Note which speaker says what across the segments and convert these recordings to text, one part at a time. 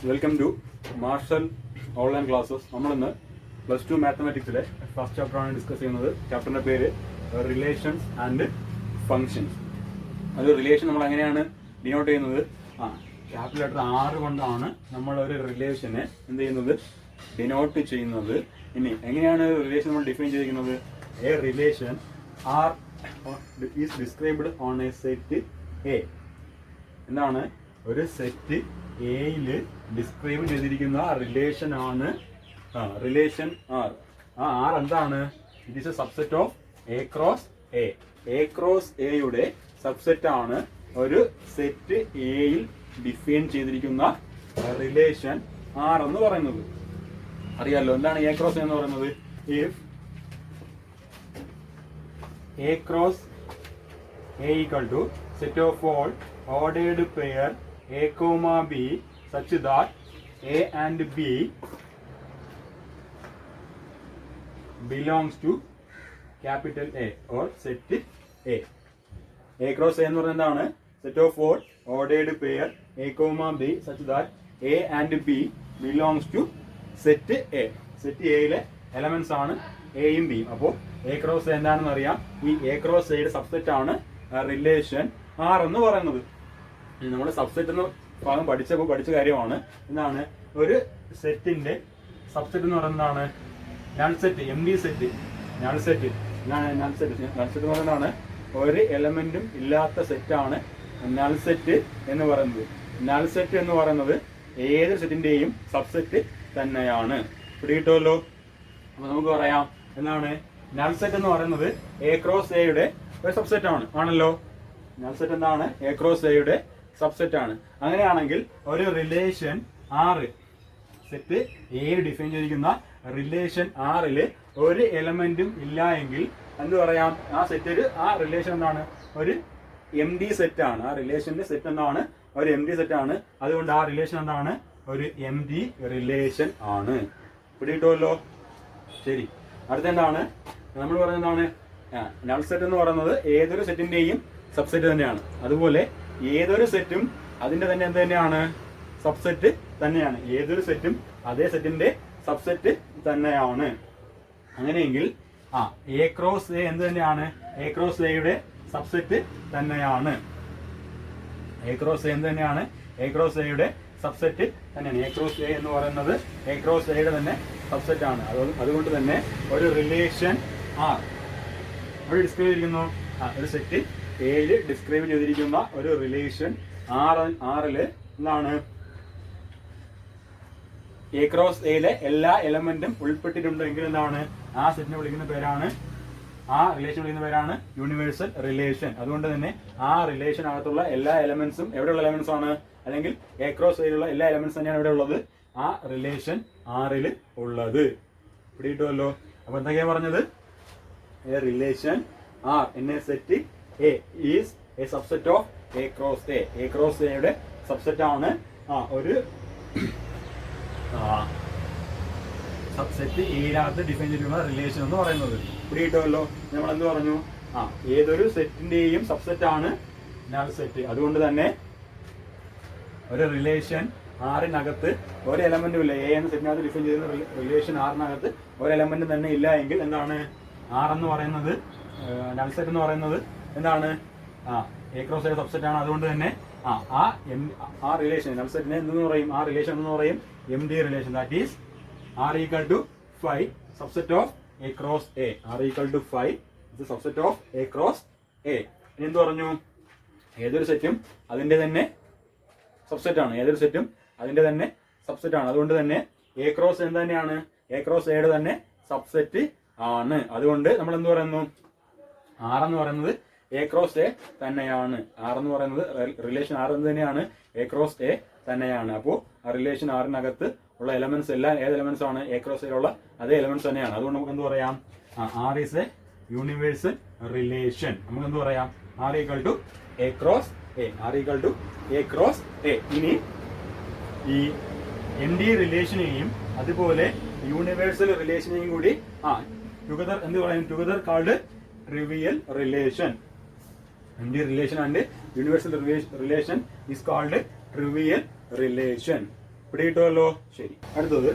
Speaker 1: Welcome to Marshal online classes. നമ്മളിന്ന് +2 മാത്തമാറ്റിക്സിലെ first ചാപ്റ്ററാണ് ഡിസ്കസ് ചെയ്യുന്നത്. ചാപ്റ്ററിന്റെ പേര് റിലേഷൻസ് ആൻഡ് ഫങ്ഷൻസ്. അത് റിലേഷൻ നമ്മൾ എങ്ങനെയാണ് ഡിനോട്ട് ചെയ്യുന്നത്? ക്യാപിറ്റൽ ലെറ്റർ R കൊണ്ടാണ് നമ്മൾ ഒരു റിലേഷനെ എന്ത് ചെയ്യുന്നത്, ഡിനോട്ട് ചെയ്യുന്നത്. ഇനി എങ്ങനെയാണ് റിലേഷൻ നമ്മൾ ഡിഫൈൻ ചെയ്തിരിക്കുന്നത്? A relation R is described on A set A. എന്താണ്? ഒരു സെറ്റ് എയിൽ ഡിസ്ക്രൈബ് ചെയ്തിരിക്കുന്ന റിലേഷൻ ആണ് റിലേഷൻ R. ആ R എന്താണ്? It is A subset of A cross A. A cross എയുടെ സബ്സെറ്റ് ആണ് ഒരു സെറ്റ് എയിൽ ഡിഫൈൻ ചെയ്തിരിക്കുന്ന റിലേഷൻ R എന്ന് പറയുന്നത്. അറിയാലോ എന്താണ് എ ക്രോസ് എന്ന് പറയുന്നത്? If A cross A equal to set of all ordered pair A, B such that A and B belongs to capital A or set A. A cross A എന്ന് പറയുന്നത് എന്താണ്? Set of all ordered pair A, B such that A and B belongs to set A. Set A യിലെ elements ആണ് എയും ബിയും. അപ്പോൾ A cross A എന്താണെന്ന് അറിയാം. ഈ A cross A യുടെ സബ്സെറ്റ് ആണ് റിലേഷൻ R എന്ന് പറയുന്നത്. നമ്മൾ സബ്സെറ്റ് എന്ന ഭാഗം പഠിച്ച കാര്യമാണ്. എന്താണ് ഒരു സെറ്റിന്റെ സബ്സെറ്റ് എന്ന് പറയുന്നതാണ്? Null set, M D set. Null set എന്ന് പറയുന്നതാണ് ഒരു എലമെന്റും ഇല്ലാത്ത സെറ്റാണ് നൾ സെറ്റ് എന്ന് പറയുന്നത്. നൾ സെറ്റ് എന്ന് പറയുന്നത് ഏത് സെറ്റിന്റെയും സബ്സെറ്റ് തന്നെയാണ്. പിടികിട്ടുമല്ലോ? അപ്പൊ നമുക്ക് പറയാം എന്താണ് നൾ സെറ്റ് എന്ന് പറയുന്നത് എ ക്രോസ് എയുടെ ഒരു സബ്സെറ്റ് ആണല്ലോ. നൾ സെറ്റ് എന്താണ്? എ ക്രോസ് എയുടെ സബ്സെറ്റ് ആണ്. അങ്ങനെയാണെങ്കിൽ ഒരു റിലേഷൻ R, സെറ്റ് എയിൽ ഡിഫൈൻ ചെയ്തിരിക്കുന്ന റിലേഷൻ Rല് ഒരു എലമെന്റും ഇല്ല എങ്കിൽ എന്ത് പറയാം? ആ റിലേഷൻ എന്താണ്? ഒരു എം ഡി സെറ്റ് ആണ്. ആ റിലേഷന്റെ സെറ്റ് എന്താണ്? ഒരു എം ഡി സെറ്റ് ആണ്. അതുകൊണ്ട് ആ റിലേഷൻ എന്താണ്? ഒരു എം ഡി റിലേഷൻ ആണ്. പിടികിട്ടുമല്ലോ? ശരി. അടുത്ത എന്താണ് നമ്മൾ പറയുന്നത്? എന്താണ് നൾ സെറ്റ് എന്ന് പറയുന്നത് ഏതൊരു സെറ്റിന്റെയും സബ്സെറ്റ് തന്നെയാണ്. അതുപോലെ ഏതൊരു സെറ്റും അതിന്റെ തന്നെ എന്ത് തന്നെയാണ്? സബ്സെറ്റ് തന്നെയാണ്. ഏതൊരു സെറ്റും അതേ സെറ്റിന്റെ സബ്സെറ്റ് തന്നെയാണ്. അങ്ങനെയെങ്കിൽ എ ക്രോസ് എ എന്ത് തന്നെയാണ്? എ ക്രോസ് എയുടെ സബ്സെറ്റ് തന്നെയാണ്. എ ക്രോസ് എ എന്ത് തന്നെയാണ്? എ ക്രോസ് എയുടെ സബ്സെറ്റ് തന്നെയാണ്. എ ക്രോസ് എ എന്ന് പറയുന്നത് എ ക്രോസ് എയുടെ തന്നെ സബ്സെറ്റ് ആണ്. അതുകൊണ്ട് തന്നെ ഒരു റിലേഷൻ R അവിടെ ഡിസ്ക്രൈബ് ചെയ്തിരിക്കുന്നു. ഒരു സെറ്റ് എയിൽ ഡിസ്ക്രൈബ് ചെയ്തിരിക്കുന്ന ഒരു റിലേഷൻ Rല് എന്താണ്? എ ക്രോസ് എയിലെ എല്ലാ എലമെന്റും ഉൾപ്പെട്ടിട്ടുണ്ടെങ്കിൽ എന്താണ്? ആ സെറ്റിനെ വിളിക്കുന്ന പേരാണ്, ആ റിലേഷൻ വിളിക്കുന്ന പേരാണ് യൂണിവേഴ്സൽ റിലേഷൻ. അതുകൊണ്ട് തന്നെ ആ റിലേഷൻ അകത്തുള്ള എല്ലാ എലമെന്റ്സും എവിടെയുള്ള എലമെന്റ്സ് ആണ്? അല്ലെങ്കിൽ എ ക്രോസ് എയിലുള്ള എല്ലാ എലമെന്റ്സ് തന്നെയാണ് എവിടെ ഉള്ളത്? ആ റിലേഷൻ Rല് ഉള്ളത്. പിടികിട്ടുമല്ലോ? അപ്പൊ എന്തൊക്കെയാ പറഞ്ഞത്? A relation R in a set A is a subset of A cross A. A cross A യുടെ സബ്സെറ്റ് ആണ് ഒരു സബ്സെറ്റ് എയിനകത്ത് ഡിഫൈൻ ചെയ്തിട്ടുള്ള റിലേഷൻ എന്ന് പറയുന്നത്. പിടികിട്ടുമല്ലോ? നമ്മൾ എന്ത് പറഞ്ഞു? ഏതൊരു സെറ്റിന്റെയും സബ്സെറ്റ് ആണ് നൾ സെറ്റ്. അതുകൊണ്ട് തന്നെ ഒരു റിലേഷൻ Rനകത്ത് ഒരു എലമെന്റും ഇല്ല. എ എന്ന സെറ്റിനകത്ത് ഡിഫൈൻ ചെയ്യുന്ന റിലേഷൻ Rനകത്ത് ഒരു എലമെന്റും തന്നെ ഇല്ല എങ്കിൽ എന്താണ്? R എന്ന് പറയുന്നത്, നൾ സെറ്റ് എന്ന് പറയുന്നത് എന്താണ്? എ ക്രോസ് എ സബ്സെറ്റ് ആണ്. അതുകൊണ്ട് തന്നെ ആ റിലേഷൻ നൾ സെറ്റിനെ എന്തെന്ന് പറയും? ആ റിലേഷൻ എന്ന് പറയും empty relation. That is R equal to 5 subset of A cross A. R equal to 5 subset of A cross A. ഇനി എന്ത് പറഞ്ഞു? ഏതൊരു സെറ്റും അതിന്റെ തന്നെ സബ്സെറ്റ് ആണ്. ഏതൊരു സെറ്റും അതിന്റെ തന്നെ സബ്സെറ്റ് ആണ്. അതുകൊണ്ട് തന്നെ എ ക്രോസ് എന്ത് തന്നെയാണ്? എ ക്രോസ് എയുടെ തന്നെ സബ്സെറ്റ് ആണ്. അതുകൊണ്ട് നമ്മൾ എന്ത് പറയുന്നു? R എന്ന് പറയുന്നത് എ ക്രോസ് എ തന്നെയാണ്. R എന്ന് പറയുന്നത് റിലേഷൻ R എന്ന് തന്നെയാണ്. എ ക്രോസ് എ തന്നെയാണ്. അപ്പോൾ ആ റിലേഷൻ Rനകത്ത് ഉള്ള എലമെന്റ്സ് എല്ലാം ഏത് എലമെന്റ്സ് ആണ്? എ ക്രോസ് എയിലുള്ള അതേ എലമെന്റ്സ് തന്നെയാണ്. അതുകൊണ്ട് നമുക്ക് എന്ത് പറയാം? R is a universal relation. നമുക്ക് എന്ത് പറയാം? R equal to A cross A. R equal to A cross A. ഇനി ഈ എം ഡി റിലേഷനെയും അതുപോലെ യൂണിവേഴ്സൽ റിലേഷനെയും കൂടി ടുഗദർ എന്ത് പറയും? Together called trivial relation. MD relation and universal relation is called trivial relation. ഇവിടെ കിട്ടുമല്ലോ. ശരി, അടുത്തത്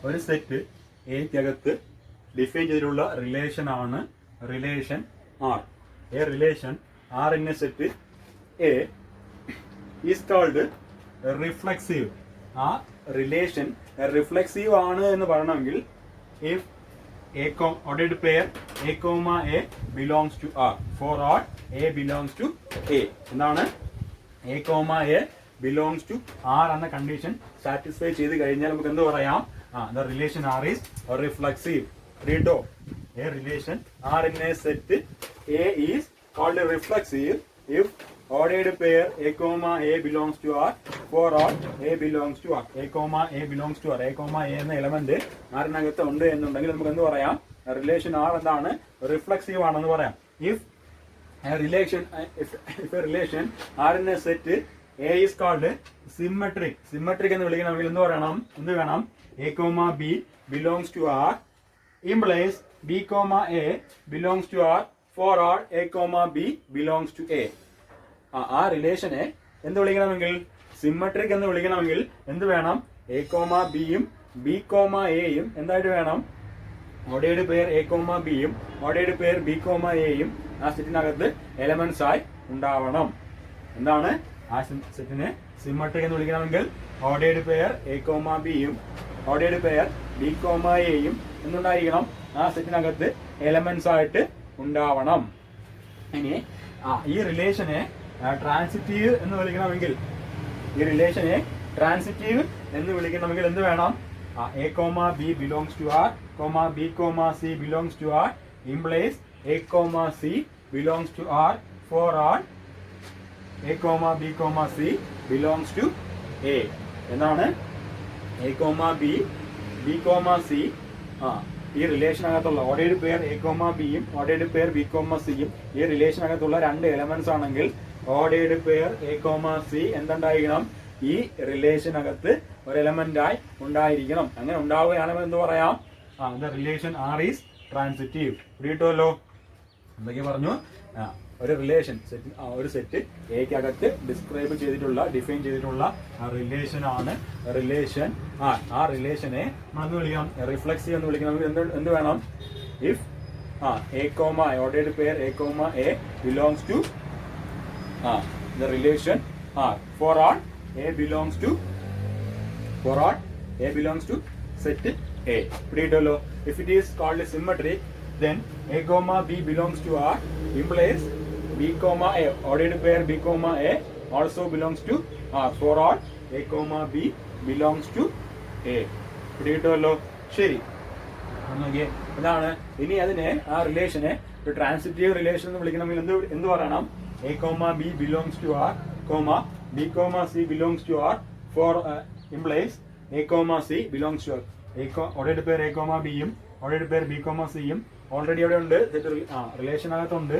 Speaker 1: ഒരു സെറ്റ് എക്കകത്ത് ഡിഫൈൻ ചെയ്തിട്ടുള്ള റിലേഷൻ ആണ് relation R. A relation R in a set A is called reflexive. ആ റിലേഷൻ റിഫ്ലെക്സീവ് ആണ് എന്ന് പറയണമെങ്കിൽ if ordered pair a comma a belongs to R, for all a belongs to a. എന്താണ് a comma a belongs to R എന്ന condition satisfy ചെയ്ത് കഴിഞ്ഞാൽ നമുക്ക് എന്ത് പറയാം? the relation R is reflexive. Read out. A relation R in a set A is called reflexive if ordered pair a comma a belongs to R, for all a belongs to R. a comma a belongs to R. a comma a എന്ന element ആറിനകത്ത് ഉണ്ട് എന്നുണ്ടെങ്കിൽ നമുക്ക് എന്ത് പറയാം? Relation R എന്താണ്? Reflexive ആണെന്ന് പറയാം. If a relation R in a set A is called symmetric. Symmetric എന്ന് വിളിക്കണമെങ്കിൽ എന്ത് പറയണം? എന്ത് വേണം? a comma b belongs to R implies b comma a belongs to R, for all a comma b belongs to A. ആ റിലേഷനെ എന്ത് വിളിക്കണമെങ്കിൽ? Symmetric എന്ന് വിളിക്കണമെങ്കിൽ എന്ത് വേണം? എ കോമ ബിയും ബി കോമ എയും എന്തായിട്ട് വേണം? ഓർഡേർഡ് പെയർ എ കോമ ബിയും ഓർഡേർഡ് പെയർ ബി കോമ എയും ആ സെറ്റിനകത്ത് എലമെന്റ്സ് ആയി ഉണ്ടാവണം. എന്താണ് ആ സെറ്റിനെ സിമ്മട്രിക് എന്ന് വിളിക്കണമെങ്കിൽ ഓർഡേർഡ് പെയർ എ കോമ ബിയും ഓർഡേർഡ് പെയർ ബി കോമ എയും എന്നുണ്ടായിരിക്കണം ആ സെറ്റിനകത്ത് എലമെന്റ്സ് ആയിട്ട് ഉണ്ടാവണം. ഇനി ഈ റിലേഷനെ ട്രാൻസിറ്റീവ് എന്ന് വിളിക്കണമെങ്കിൽ എന്ത് വേണം? A comma B belongs to R comma b comma c belongs to R implies a comma c belongs to R, for all a comma b comma c belongs to A. എന്താണ്? A comma b b comma c ഈ റിലേഷനകത്തുള്ള ordered pair A comma ബിയും ordered pair b comma സിയും ഈ റിലേഷനകത്തുള്ള രണ്ട് elements ആണെങ്കിൽ ordered pair A comma c എന്തുണ്ടായിരിക്കണം? ഈ റിലേഷനകത്ത് ഒരു എലമെന്റ് ആയി ഉണ്ടായിരിക്കണം. അങ്ങനെ ഉണ്ടാവുകയാണെങ്കിൽ എന്ത് പറയാം? The relation R is transitive. കിട്ടുമല്ലോ. എന്തൊക്കെ പറഞ്ഞു? ഒരു റിലേഷൻ സെറ്റ് ഒരു സെറ്റ് എക്കകത്ത് ഡിഫൈൻ ചെയ്തിട്ടുള്ള റിലേഷൻ ആണ് റിലേഷൻ ആർ. ആ റിലേഷനെ നമ്മൾ വിളിക്കാം റിഫ്ലെക്സീവ് എന്ന് വിളിക്കണമെങ്കിൽ എന്ത് വേണം? If A comma ordered pair A comma A belongs to the relation R, for all A belongs to set A. If it is called symmetric, then A comma B belongs to R implies B comma A ordered pair B comma A also belongs to R, for all A comma B belongs to A. ശരി, ഇതാണ്. ഇനി അതിനെ ആ റിലേഷനെ ഒരു transitive relation എന്ന് വിളിക്കണമെങ്കിൽ എന്ത് പറയണം? A comma B belongs to R, comma B comma C belongs to R, for implies A comma C belongs to R. Ordered pair A comma ബിയും ഓർഡേർഡ് പെയർ ബി കോമ സിയും already അവിടെ ഉണ്ട്, റിലേഷനകത്തുണ്ട്.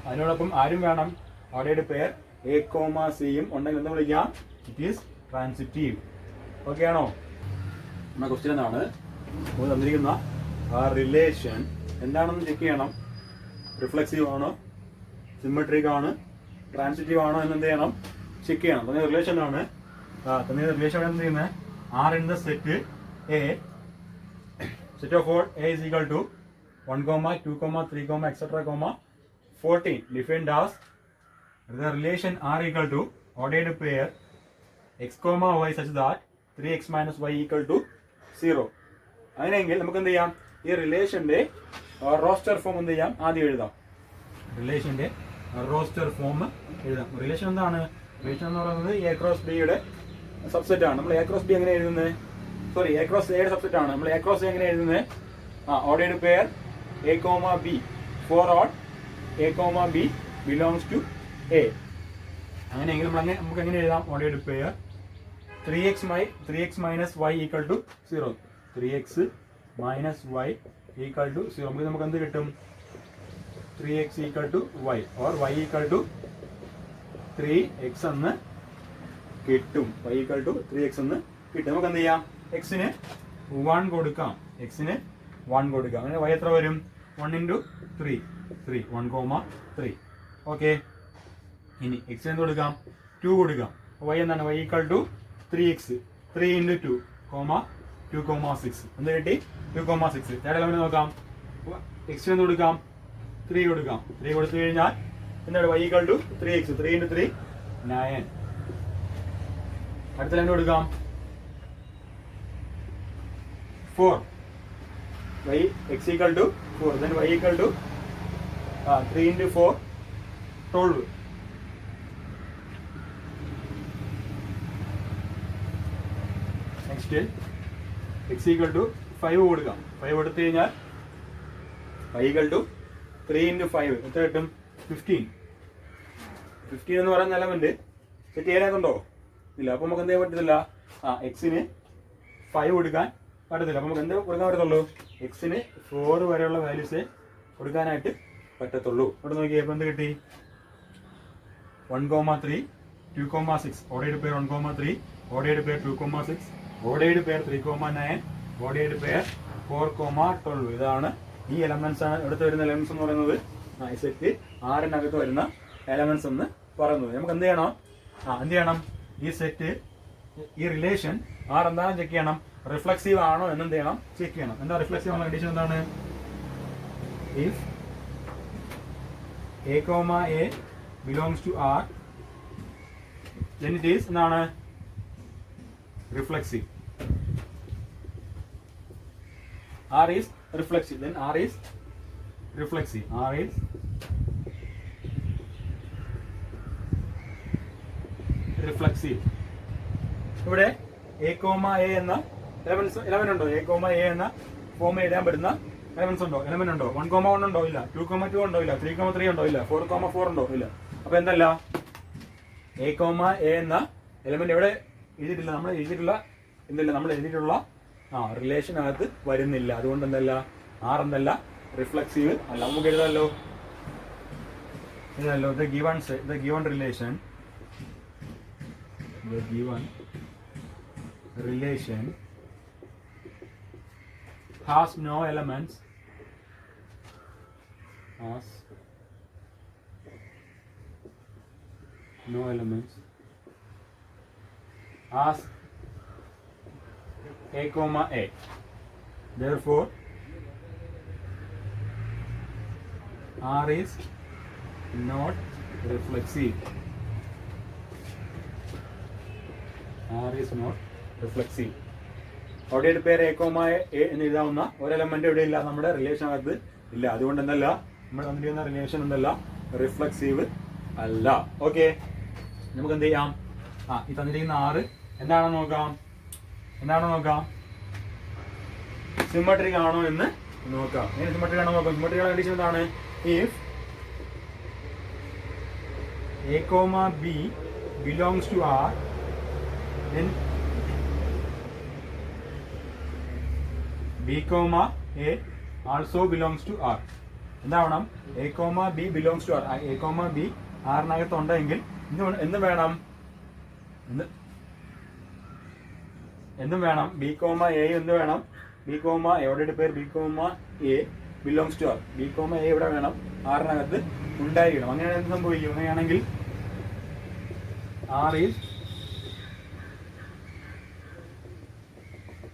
Speaker 1: അതിനോടൊപ്പം ആരും വേണം? ഓർഡേർഡ് പെയർ എ കോമ സിയും ഉണ്ടെങ്കിൽ എന്ന് വിളിക്കാം? It is transitive. ഓക്കെ ആണോ? നമ്മുടെ ക്വസ്റ്റ്യൻ എന്താണ്? തന്നിരിക്കുന്ന ആ റിലേഷൻ എന്താണെന്ന് ചെക്ക് ചെയ്യണം. റിഫ്ലെക്സീവ് ആണോ, സിമ്മട്രിക് ആണ്, ട്രാൻസിറ്റീവ് ആണോ എന്ന് എന്ത് ചെയ്യണം? ചെക്ക് ചെയ്യണം. തന്ന റിലേഷൻ ആണ്. തന്ന റിലേഷൻ എന്ത് ചെയ്യുന്നത്? R in the set A, set of all A is equal to 1, 2, 3, etc., 14 defined as the relation R equal to ordered pair x, y such that 3x minus y equal to 0. അങ്ങനെയെങ്കിൽ നമുക്ക് എന്ത് ചെയ്യാം? ഈ റിലേഷന്റെ roster form എന്ത് ചെയ്യാം? ആദ്യം എഴുതാം. റിലേഷന്റെ roster form എഴുതാം. റിലേഷൻ എന്താണ്? റിലേഷൻ എന്ന് പറയുന്നത് എ ക്രോസ് ബിയുടെ സബ്സെറ്റ് ആണ്. നമ്മൾ എ ക്രോസ് ബി എങ്ങനെ എഴുതുന്നത്? സോറി, എ ക്രോസ് എയുടെ സബ്സെറ്റ് ആണ്. നമ്മൾ എ ക്രോസ് എങ്ങനെ എഴുതുന്നത്? Ordered pair A comma B, for all A comma B belongs to A. അങ്ങനെയെങ്കിൽ നമുക്ക് എങ്ങനെ എഴുതാം? Ordered pair 3x minus Y equal to 0. 3x minus Y equal to 0. നമുക്ക് എന്ത് കിട്ടും? 3x equal to y or y equal to 3x എന്ന് കിട്ടും. y equal to 3x എന്ന് കിട്ടും. നമുക്ക് എന്ത് ചെയ്യാം? എക്സിന് 1 കൊടുക്കാം. അങ്ങനെ y എത്ര വരും? 1 into 3, 1, 3. ഓക്കെ. ഇനി എക്സിന് എന്ത് കൊടുക്കാം? 2 കൊടുക്കാം. y എന്താണ് y equal to 3x 3 into 2 2,6 എന്ത് കിട്ടി 2,6. തേർഡ് എലമെന്റ് നോക്കാം. x എന്ന് കൊടുക്കാം 3 കൊടുക്കാം. 3 കൊടുത്തു കഴിഞ്ഞാൽ എന്താണ് y equal to 3x 3 into 3 9. അടുത്ത എലമെന്റ് കൊടുക്കാം 4 y x equal to 4 then y equal to 3 into 4 12. Next x equal to 5 കൊടുക്കാം. 5 കൊടുത്തു കഴിഞ്ഞാൽ y equal to 3 into 5 എത്ര കിട്ടും 15. 15 എന്ന് പറയുന്ന എലമെന്റ് സെറ്റ് ചെയ്യാനായിട്ടുണ്ടോ ഇല്ല. അപ്പൊ നമുക്ക് എന്തേ പറ്റത്തില്ല എക്സിന് 5 കൊടുക്കാൻ പറ്റത്തില്ല. അപ്പൊ നമുക്ക് എന്ത് കൊടുക്കാൻ പറ്റത്തുള്ളൂ എക്സിന് 4 വരെയുള്ള വാല്യൂസ് കൊടുക്കാനായിട്ട് പറ്റത്തുള്ളൂ. ഇവിടെ നോക്കിയപ്പോൾ എന്ത് കിട്ടി 1,3 2,6 ഓഡേഡ് പെയർ 1,3 ഓഡേഡ് പെയർ 2,6 ഓഡേഡ് പെയർ 3,9 ഓഡേഡ് പെയർ 4,12. ഇതാണ് ഈ എലമെന്റ്സ് ആണ് ഇവിടുത്തെ വരുന്ന എലമെന്റ്സ് എന്ന് പറയുന്നത്. ഈ സെറ്റ് ആറിനകത്ത് വരുന്ന എലമെന്റ്സ് എന്ന് പറയുന്നത്. നമുക്ക് എന്ത് ചെയ്യണം എന്ത് ചെയ്യണം ഈ സെറ്റ് ഈ റിലേഷൻ ആർ എന്താണെന്ന് ചെക്ക് ചെയ്യണം. റിഫ്ലക്സീവ് ആണോ എന്ന് എന്ത് ചെയ്യണം ചെക്ക് ചെയ്യണം. എന്താ റിഫ്ലക്സീവ് ആണോ കണ്ടീഷൻ എന്താണ് if a, a belongs to R then it is എന്താണ് reflexive. R is reflexive then R is reflexive. R is reflexive. ഇവിടെ a, a എന്ന എലമെന്റ് ഉണ്ടോ a, a എന്ന ഫോം എഴുതാൻ പറ്റുന്ന എലമെന്റ്സ് ഉണ്ടോ എലമെന്റ് ഉണ്ടോ 1,1 ഉണ്ടോ ഇല്ല 2,2 ഉണ്ടോ ഇല്ല 3,3 ഉണ്ടോ ഇല്ല 4,4 ഉണ്ടോ ഇല്ല. അപ്പൊ എന്തല്ല a, a എന്ന എലമെന്റ് എവിടെ എഴുതിയിട്ടില്ല. നമ്മൾ എഴുതിയിട്ടുള്ള എന്തല്ല നമ്മൾ എഴുതിയിട്ടുള്ള റിലേഷനകത്ത് വരുന്നില്ല. അതുകൊണ്ട് എന്തല്ല ആർ എന്തല്ല റിഫ്ലക്സീവ് അല്ല. നമുക്ക് എഴുതാമല്ലോ the given relation has no elements as a, a. Therefore R is not reflexive. R is not reflexive. ഓഡേഡ് പെയർ a, a എന്ന് എഴുതാവുന്ന ഒരു എലമെന്റ് ഇവിടെ ഇല്ല, നമ്മുടെ റിലേഷനകത്ത് ഇല്ല. അതുകൊണ്ട് എന്തല്ല നമ്മൾ തന്നിരിക്കുന്ന റിലേഷൻ എന്തല്ല റിഫ്ലക്സീവ് അല്ല. ഓക്കെ, നമുക്ക് എന്ത് ചെയ്യാം ഈ തന്നിരിക്കുന്ന ആറ് എന്താണെന്ന് നോക്കാം. സിമ്മട്രിക് ആണോ എന്ന് നോക്കാം. എങ്ങനെ സിമ്മട്രിക് ആണോ നോക്കാം. സിമ്മട്രിക് കണ്ടീഷൻ എന്താണ് if a, b belongs to R then b, a also belongs to R. എന്താവണം a, b belongs to R. a, b ആറിനകത്ത് ഉണ്ടെങ്കിൽ എന്തും വേണം b, a എന്ത് വേണം b, a ഓഡേഡ് പേര് b, a belongs to R. b, a ഇവിടെ വേണം ആറിനകത്ത് ഉണ്ടായിരിക്കണം. അങ്ങനെയാണ് എന്ത് സംഭവിക്കും. അങ്ങനെയാണെങ്കിൽ R is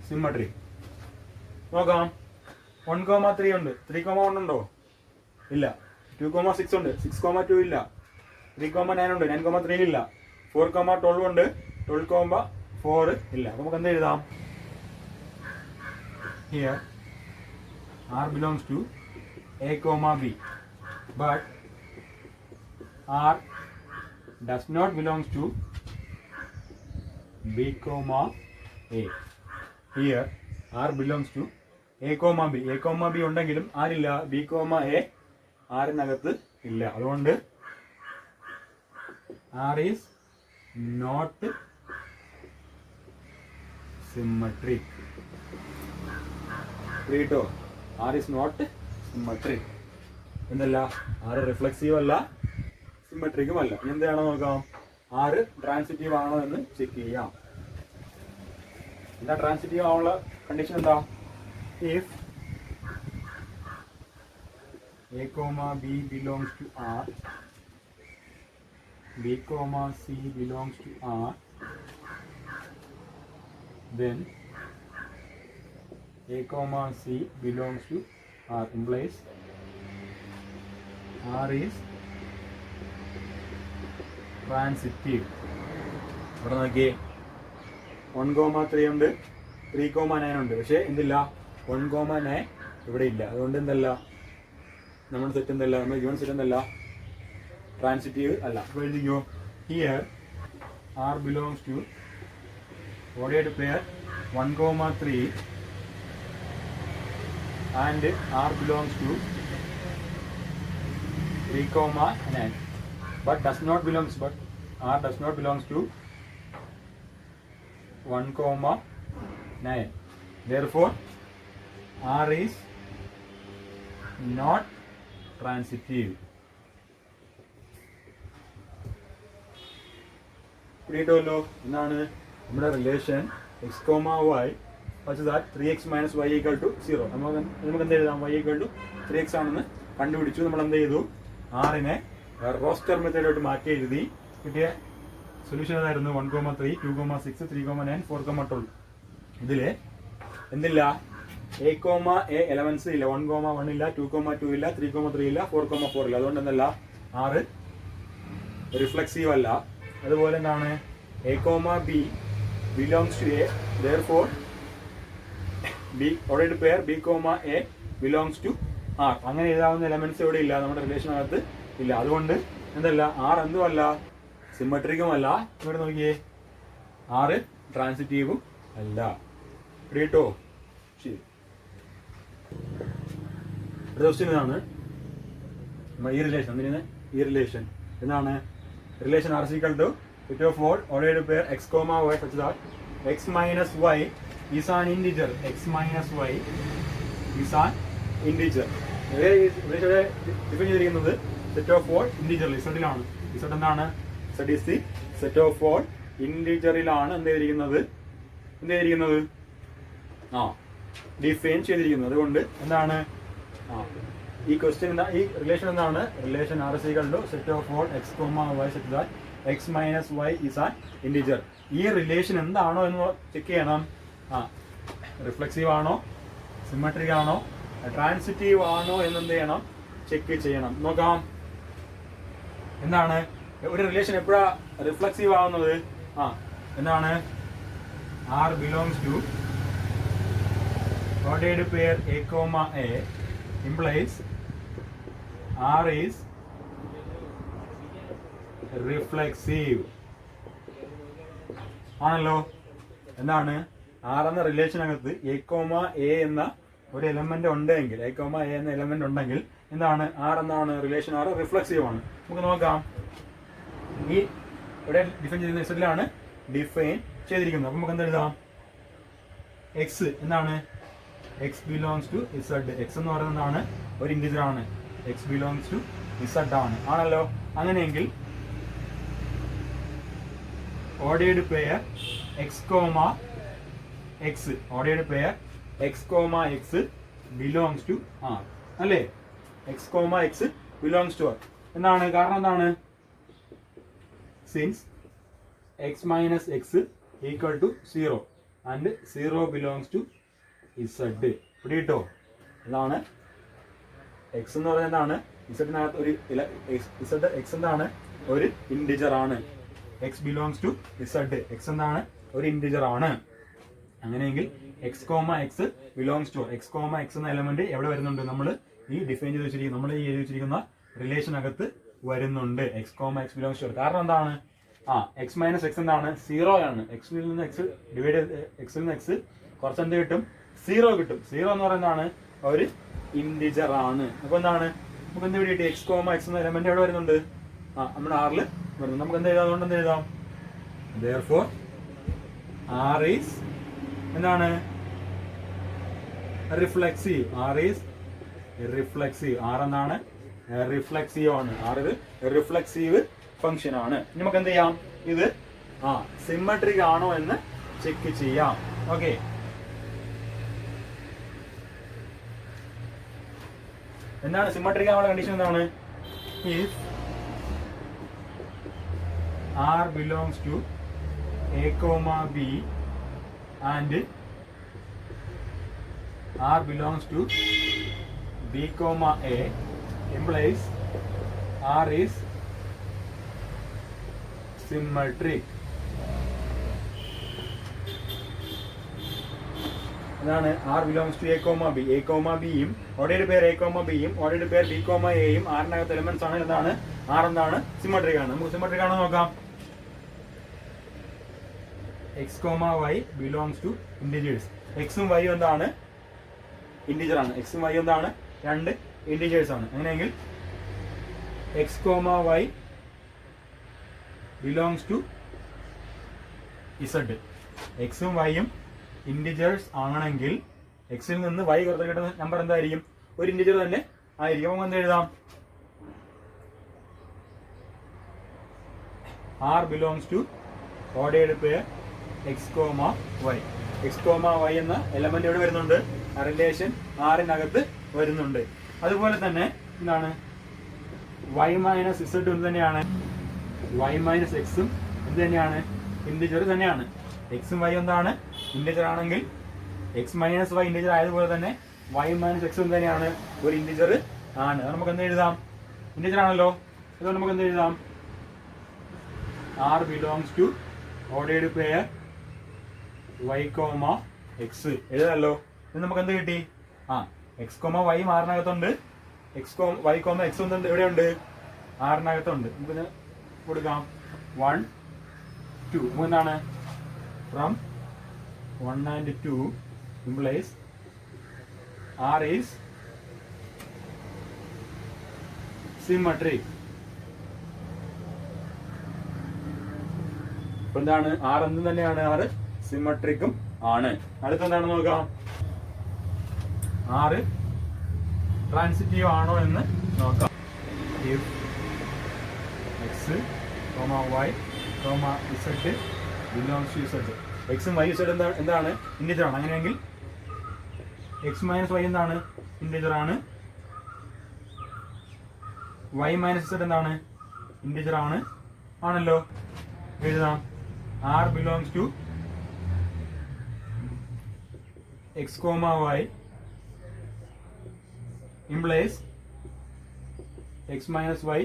Speaker 1: symmetric. നോക്കാം 1,3 ഉണ്ട് 3,1 ഉണ്ടോ ഇല്ല. 2,6 ഉണ്ട് 6,2 ഇല്ല. 3,9 ഉണ്ട് 9,3 ഇല്ല. 4,12 ഉണ്ട് 12,4 ഇല്ല. അപ്പൊ നമുക്ക് എന്ത് എഴുതാം here R belongs to a, b but R does not belongs to b, a. Here R belongs to a, b. a, b ഉണ്ടെങ്കിലും ആരില്ല b, a ആറിനകത്ത് ഇല്ല. അതുകൊണ്ട് R is not symmetric. കേട്ടോ, R is not symmetric. എന്തല്ല R reflexive അല്ല സിമ്മട്രിക്കും അല്ല. എന്താണോ നോക്കാം R transitive ആണോ എന്ന് ചെക്ക് ചെയ്യാം. എന്താ ട്രാൻസിറ്റീവ് ആവാനുള്ള കണ്ടീഷൻ എന്താ if a, b belongs to R B comma C belongs to R, then A comma C belongs to R implies R is transitive. ഇവിടെ നോക്കിയേ 1,3 ഉണ്ട്, 3,9 ഉണ്ട്. പക്ഷേ എന്തില്ല, 1,9 ഇവിടെ ഇല്ല. അതുകൊണ്ട് എന്തല്ല, നമ്മുടെ സെറ്റ് എന്തല്ല, നമ്മുടെ ഗിവൺ സെറ്റ് എന്തല്ല, ട്രാൻസിറ്റീവ് അല്ല. അപ്പോൾ എഴുതിക്കോ, here R belongs to ordered pair 1,3 and R belongs to 3,9, but R does not belongs to 1,9. Therefore, R is not transitive. പിടിയിട്ടല്ലോ. എന്താണ് നമ്മുടെ relation x, y such that 3x minus y equal to 0. നമുക്ക് എന്ത് എഴുതാം, y equal to 3x ആണെന്ന് കണ്ടുപിടിച്ചു. നമ്മൾ എന്ത് ചെയ്തു, ആറിനെ റോസ്റ്റർ മെത്തേഡിലോട്ട് മാറ്റി എഴുതി. കിട്ടിയ സൊല്യൂഷൻ ഏതായിരുന്നു, 1,3, 2,6, 3,9, 4,12. ഇതിൽ എന്തില്ല, A, A എലമെന്റ്സ് ഇല്ല. 1,1 ഇല്ല, 2,2 ഇല്ല, 3,3 ഇല്ല, 4,4 ഇല്ല. അതുകൊണ്ട് എന്തല്ല, 6 റിഫ്ലെക്സീവ് അല്ല. അതുപോലെ എന്താണ്, A, B belongs to A, therefore B ordered pair B, A belongs to R. അങ്ങനെ എഴുതാവുന്ന എലമെന്റ്സ് ഇവിടെ ഇല്ല, നമ്മുടെ റിലേഷനകത്ത് ഇല്ല. അതുകൊണ്ട് എന്തല്ല, R എന്തുമല്ല, സിമ്മട്രിക്കും അല്ല. ഇവിടെ നോക്കിയേ, R ട്രാൻസിറ്റീവും അല്ല. കേട്ടോ, ശരി. ക്വസ്റ്റ്യൻ ഇതാണ്, ഈ റിലേഷൻ ഈ റിലേഷൻ എന്താണ്, relation R is equal to set of all ordered pair x, y such that x minus y is an integer. X minus y is an integer. ഇവിടെ ഡിഫൈൻ ചെയ്തിരിക്കുന്നത് set of all ഇന്റീജറിൽ ഇസഡിലാണ്. Z എന്താണ്, Z is the set of all ഇന്റീജറിലാണ് എന്ത് ചെയ്തിരിക്കുന്നത്, define ചെയ്തിരിക്കുന്നത്. അതുകൊണ്ട് എന്താണ്, ഈ ക്വസ്റ്റ്യൻ ഈ റിലേഷൻ എന്താണ്, relation R is equal to set of all x, y such that x minus y is an integer. ഈ റിലേഷൻ എന്താണോ എന്ന് ചെക്ക് ചെയ്യണം. റിഫ്ലെക്സീവ് ആണോ, സിമ്മട്രിക് ആണോ, ട്രാൻസിറ്റീവ് ആണോ എന്നെന്ത് ചെയ്യണം, ചെക്ക് ചെയ്യണം. നോക്കാം, എന്താണ് ഒരു റിലേഷൻ എപ്പോഴാ റിഫ്ലെക്സീവ് ആവുന്നത്, എന്താണ്, R belongs to ordered pair A, A implies R is reflexive ആണല്ലോ. എന്താണ്, R എന്ന റിലേഷനകത്ത് A, A എന്ന ഒരു എലമെന്റ് ഉണ്ടെങ്കിൽ, A, A എന്ന എലമെന്റ് ഉണ്ടെങ്കിൽ എന്താണ്, R എന്താണ്, റിലേഷൻ R റിഫ്ലെക്സീവ് ആണ്. നമുക്ക് നോക്കാം, ഈ ഇവിടെ ഡിഫൈൻ ചെയ്യുന്ന സെറ്റിലാണ് ഡിഫൈൻ ചെയ്തിരിക്കുന്നത്. അപ്പൊ നമുക്ക് എന്തെഴുതാം, എക്സ് എന്താണ്, X belongs to Z. X എന്ന് പറയുന്നതാണ് ഒരു ഇന്റിജർ ആണ്, എക്സ് ബിലോങ്സ് ടു ഇസഡ് ആണല്ലോ. അങ്ങനെയെങ്കിൽ ordered pair X comma x, ordered pair X comma X belongs to R അല്ലേ. X comma X belongs to R എന്താണ്, കാരണം എന്താണ്, since x minus x equal to 0 and 0 belongs to Z. പിടിയിട്ടോ, ഇതാണ് x എന്ന് പറയുന്നത് എന്താണ്, ഇസഡിനകത്ത് ഒരു ഇസഡ് എക്സ് എന്താണ്, ഒരു ഇൻഡിജർ ആണ്. X belongs to Z, X എന്താണ്, ഒരു ഇൻഡിജർ ആണ്. അങ്ങനെയെങ്കിൽ X comma X belongs to X comma X എന്ന എലമെന്റ് എവിടെ വരുന്നുണ്ട്, നമ്മൾ ഈ ഡിഫൈൻ ചെയ്ത് വെച്ചിരിക്കുന്ന, നമ്മൾ ഈ എഴുതി വെച്ചിരിക്കുന്ന റിലേഷനകത്ത് വരുന്നുണ്ട്. X comma X belongs to. കാരണം എന്താണ്, എക്സ് മൈനസ് എക്സ് എന്താണ്, 0 ആണ്. എക്സിൽ നിന്ന് എക്സ് ഡിവൈഡ് ചെയ്ത് എക്സിൽ നിന്ന് എക്സ് കുറച്ച് എന്ത് കിട്ടും, 0 കിട്ടും. 0 എന്ന് പറയുന്നതാണ് ഒരു ഇൻഡിജർ ആണ്. അപ്പൊ എന്താണ്, നമുക്ക് എന്ത് വേണ്ടിയിട്ട് എക്സ് കോമ എക്സ് എന്ന എലമെന്റ് എവിടെ വരുന്നുണ്ട്, നമ്മുടെ ആറിൽ വരുന്നുണ്ട്. നമുക്ക് എന്ത് എഴുതാം, അതുകൊണ്ട് എന്ത് എഴുതാം, therefore R is എന്താണ്, reflexive. R is reflexive. R എന്താണ്, റിഫ്ലെക്സീവ് ആണ്. R ഇത് റിഫ്ലെക്സീവ് ഫംഗ്ഷൻ ആണ്. നമുക്ക് എന്ത് ചെയ്യാം, ഇത് സിമ്മട്രിക് ആണോ എന്ന് ചെക്ക് ചെയ്യാം. ഓക്കെ, എന്താണ് സിമ്മട്രിക് ആവുന്ന കണ്ടീഷൻ എന്താണ്, if R belongs to A comma B and R belongs to B comma A implies R is symmetric. അതാണ് R belongs to A comma B. A comma ബിയും ordered pair A comma ബിയും ordered pair B comma എയും ആറിനകത്ത് elements ആണ്. എന്താണ് R എന്താണ് symmetric ആണ്. നമുക്ക് സിമെട്രിക് ആണോ നോക്കാം. X comma Y belongs to integers. എക്സും വൈയും എന്താണ് ഇൻഡിജർ ആണ്. എക്സും വൈയും എന്താണ് രണ്ട് ഇൻഡിജേഴ്സ് ആണ്. അങ്ങനെയെങ്കിൽ X comma Y belongs to Z. എക്സും വൈയും ഇൻഡിജേഴ്സ് ആണെങ്കിൽ എക്സിൽ നിന്ന് വൈ കുറച്ച് കിട്ടുന്ന നമ്പർ എന്തായിരിക്കും ഒരു ഇൻഡിജർ തന്നെ ആയിരിക്കും. നമുക്ക് എന്ത് എഴുതാം R belongs to ordered pair X comma Y. X comma Y എന്ന എലമെന്റ് ഇവിടെ വരുന്നുണ്ട്. റിലേഷൻ ആറിനകത്ത് വരുന്നുണ്ട്. അതുപോലെ തന്നെ എന്താണ് വൈ മൈനസ് ഇസഡ് എന്ത് തന്നെയാണ്. വൈ മൈനസ് എക്സും എന്ത് തന്നെയാണ് ഇൻഡിജർ തന്നെയാണ്. എക്സും വൈ എന്താണ് ഇൻഡിജർ ആണെങ്കിൽ എക്സ് മൈനസ് വൈ ഇൻഡിജർ ആയതുപോലെ തന്നെ വൈ മൈനസ് എക്സും തന്നെയാണ് ഒരു ഇൻഡിജർ ആണ്. അത് നമുക്ക് എന്ത് എഴുതാം ഇൻഡിജർ ആണല്ലോ. അതുകൊണ്ട് നമുക്ക് എന്ത് എഴുതാം R belongs to ordered pair y comma x എഴുതാമല്ലോ. ഇത് നമുക്ക് എന്ത് കിട്ടി എക്സ് കോമ വൈ ആറിനകത്തുണ്ട്. വൈ കോമ എക്സ് ഉണ്ട് എവിടെയുണ്ട് ആറിനകത്തുണ്ട്. നമുക്കിത് കൊടുക്കാം 1 2. എന്താണ് from 1 and 2 implies R is symmetric. ഇപ്പൊ എന്താണ് ആർ എന്തും തന്നെയാണ് ആറ് സിമെട്രിക്കും ആണ്. അടുത്തെന്താണെന്ന് നോക്കാം. ആറ് ട്രാൻസിറ്റീവ് ആണോ എന്ന് നോക്കാം. if x, y, z belongs to z. എക്സും വൈ z എന്താണ് ഇൻഡിജർ ആണ്. അങ്ങനെയെങ്കിൽ എക്സ് മൈനസ് വൈ എന്താണ് ഇൻഡിജർ ആണ്. വൈ മൈനസ് z എന്താണ് ഇൻഡിജർ ആണ് ആണല്ലോ. എഴുതാം R belongs to X comma Y implies X minus Y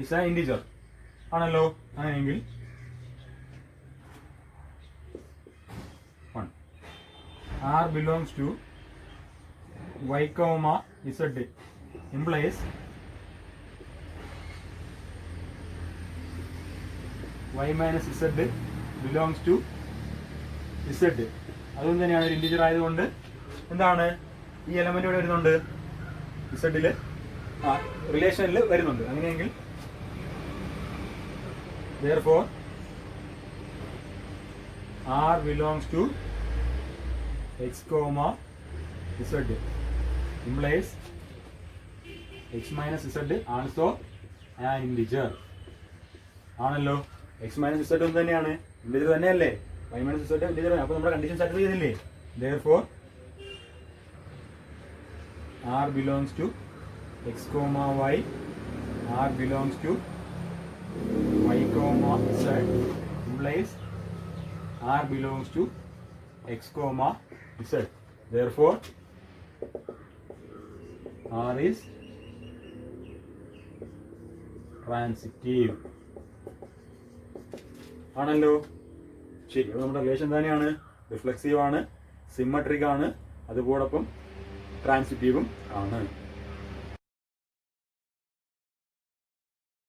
Speaker 1: is an integer ആണല്ലോ. അങ്ങനെയെങ്കിൽ R belongs to y comma z implies y minus z belongs to z. അതുകൊണ്ട് തന്നെയാണ് ഒരു ഇൻഡിജർ ആയതുകൊണ്ട് എന്താണ് ഈ എലമെന്റ് ഇവിടെ വരുന്നുണ്ട് z റിലേഷനിൽ വരുന്നുണ്ട്. അങ്ങനെയെങ്കിൽ therefore R belongs to x comma z implies x minus z also an integer ആണല്ലോ. x minus z ഒന്ന് തന്നെയാണ് ഇൻഡിജർ തന്നെയല്ലേ. y minus z ഇൻഡിജർ ആണ്. അപ്പോൾ നമ്മുടെ കണ്ടീഷൻ സാറ്റിസ്ഫൈ ചെയ്തില്ലേ. therefore R belongs to x comma y. R belongs to y comma z implies R belongs to x comma z. Therefore R is transitive ആണല്ലോ. ശരി. അപ്പോൾ നമ്മുടെ relation തന്നെയാണ് reflexive ആണ്, സിമ്മട്രിക് ആണ്, അതുപോടൊപ്പം ട്രാൻസിറ്റീവും ആണ്.